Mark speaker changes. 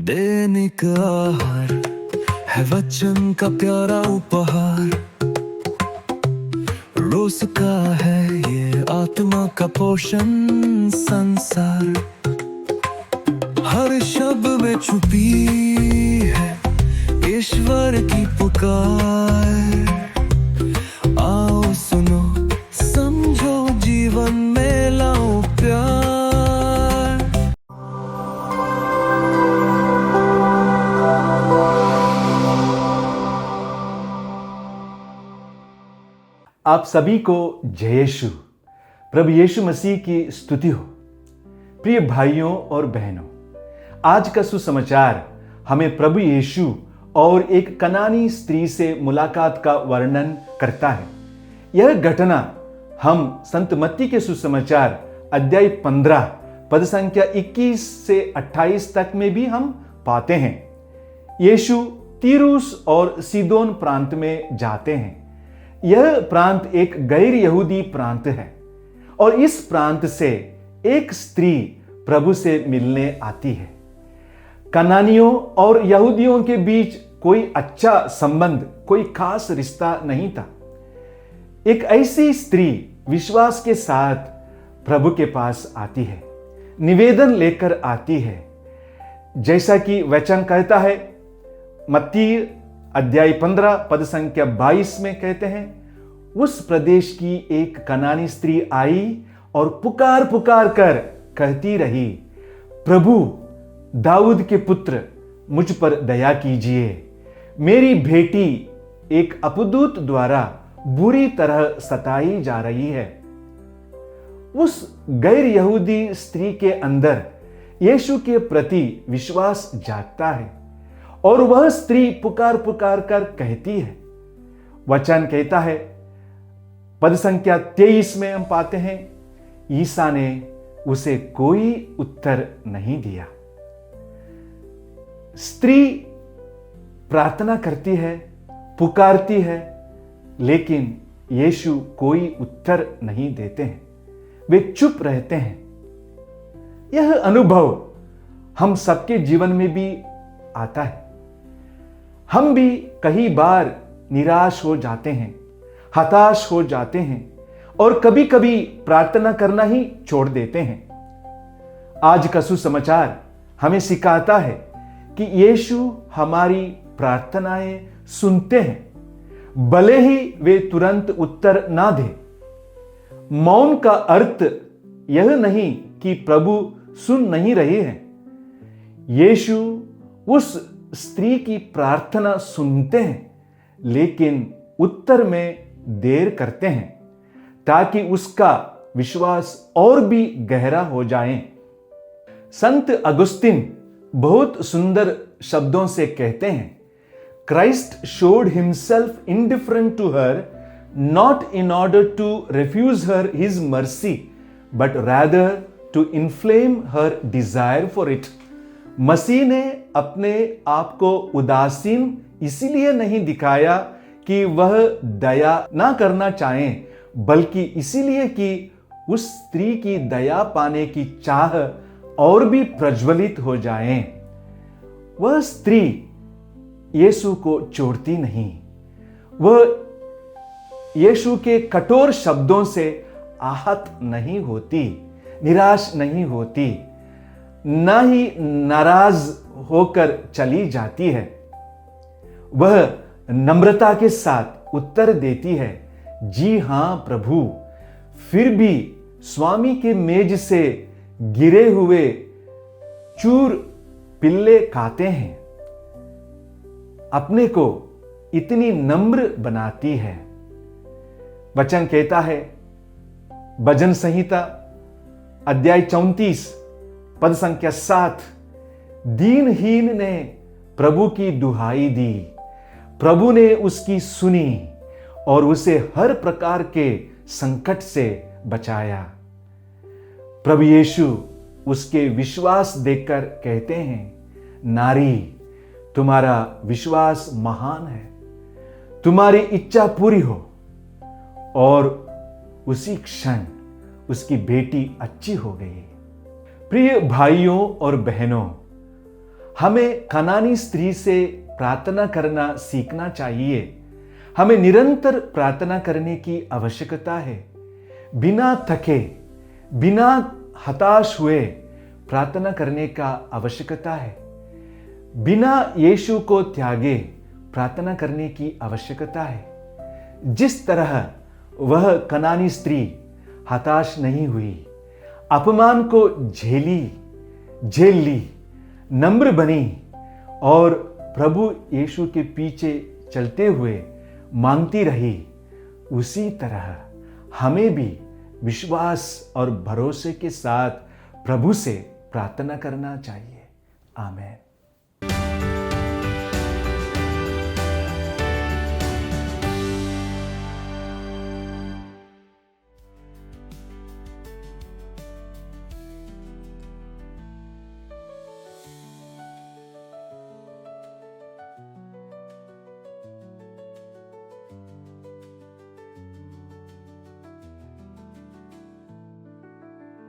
Speaker 1: दैनिक आहार है वचन का प्यारा उपहार। रोज का है ये आत्मा का पोषण संसार। हर शब्द में छुपी है ईश्वर की पुकार। आओ सुनो समझो जीवन में लाओ प्यार।
Speaker 2: आप सभी को जय यीशु। प्रभु यीशु मसीह की स्तुति हो। प्रिय भाइयों और बहनों, आज का सुसमाचार हमें प्रभु यीशु और एक कनानी स्त्री से मुलाकात का वर्णन करता है। यह घटना हम संत मत्ती के सुसमाचार अध्याय 15 पद संख्या 21 से 28 तक में भी हम पाते हैं। यीशु तीरुस और सीदोन प्रांत में जाते हैं। यह प्रांत एक गैर यहूदी प्रांत है और इस प्रांत से एक स्त्री प्रभु से मिलने आती है। कनानियों और यहूदियों के बीच कोई अच्छा संबंध, कोई खास रिश्ता नहीं था। एक ऐसी स्त्री विश्वास के साथ प्रभु के पास आती है, निवेदन लेकर आती है। जैसा कि वचन कहता है, मत्ती अध्याय 15 पद संख्या 22 में कहते हैं, उस प्रदेश की एक कनानी स्त्री आई और पुकार पुकार कर कहती रही, प्रभु दाऊद के पुत्र मुझ पर दया कीजिए। मेरी बेटी एक अपदूत द्वारा बुरी तरह सताई जा रही है। उस गैर यहूदी स्त्री के अंदर यीशु के प्रति विश्वास जागता है और वह स्त्री पुकार पुकार कर कहती है। वचन कहता है, पद संख्या 23 में हम पाते हैं, ईसा ने उसे कोई उत्तर नहीं दिया। स्त्री प्रार्थना करती है, पुकारती है, लेकिन यीशु कोई उत्तर नहीं देते हैं। वे चुप रहते हैं। यह अनुभव हम सबके जीवन में भी आता है। हम भी कई बार निराश हो जाते हैं, हताश हो जाते हैं और कभी कभी प्रार्थना करना ही छोड़ देते हैं। आज का सुसमाचार हमें सिखाता है कि यीशु हमारी प्रार्थनाएं सुनते हैं, भले ही वे तुरंत उत्तर ना दे। मौन का अर्थ यह नहीं कि प्रभु सुन नहीं रहे हैं। यीशु उस स्त्री की प्रार्थना सुनते हैं, लेकिन उत्तर में देर करते हैं ताकि उसका विश्वास और भी गहरा हो जाए। संत अगुस्तिन बहुत सुंदर शब्दों से कहते हैं, Christ showed himself indifferent to her, not in order to refuse her his mercy, but rather to inflame her desire for it. मसीह ने अपने आप को उदासीन इसलिए नहीं दिखाया कि वह दया ना करना चाहें, बल्कि इसीलिए कि उस स्त्री की दया पाने की चाह और भी प्रज्वलित हो जाए। वह स्त्री यीशु को छोड़ती नहीं। वह यीशु के कठोर शब्दों से आहत नहीं होती, निराश नहीं होती, ना ही नाराज होकर चली जाती है। वह नम्रता के साथ उत्तर देती है, जी हां प्रभु। फिर भी स्वामी के मेज से गिरे हुए चूर पिल्ले खाते हैं। अपने को इतनी नम्र बनाती है। वचन कहता है, भजन संहिता अध्याय 34 पद संख्या 7, दीनहीन ने प्रभु की दुहाई दी, प्रभु ने उसकी सुनी और उसे हर प्रकार के संकट से बचाया। प्रभु यीशु उसके विश्वास देखकर कहते हैं, नारी तुम्हारा विश्वास महान है, तुम्हारी इच्छा पूरी हो। और उसी क्षण उसकी बेटी अच्छी हो गई। प्रिय भाइयों और बहनों, हमें कनानी स्त्री से प्रार्थना करना सीखना चाहिए। हमें निरंतर प्रार्थना करने की आवश्यकता है। बिना थके, बिना हताश हुए प्रार्थना करने का आवश्यकता है। बिना यीशु को त्यागे प्रार्थना करने की आवश्यकता है। जिस तरह वह कनानी स्त्री हताश नहीं हुई, अपमान को झेल ली, नम्र बनी और प्रभु यीशु के पीछे चलते हुए मांगती रही, उसी तरह हमें भी विश्वास और भरोसे के साथ प्रभु से प्रार्थना करना चाहिए। आमीन।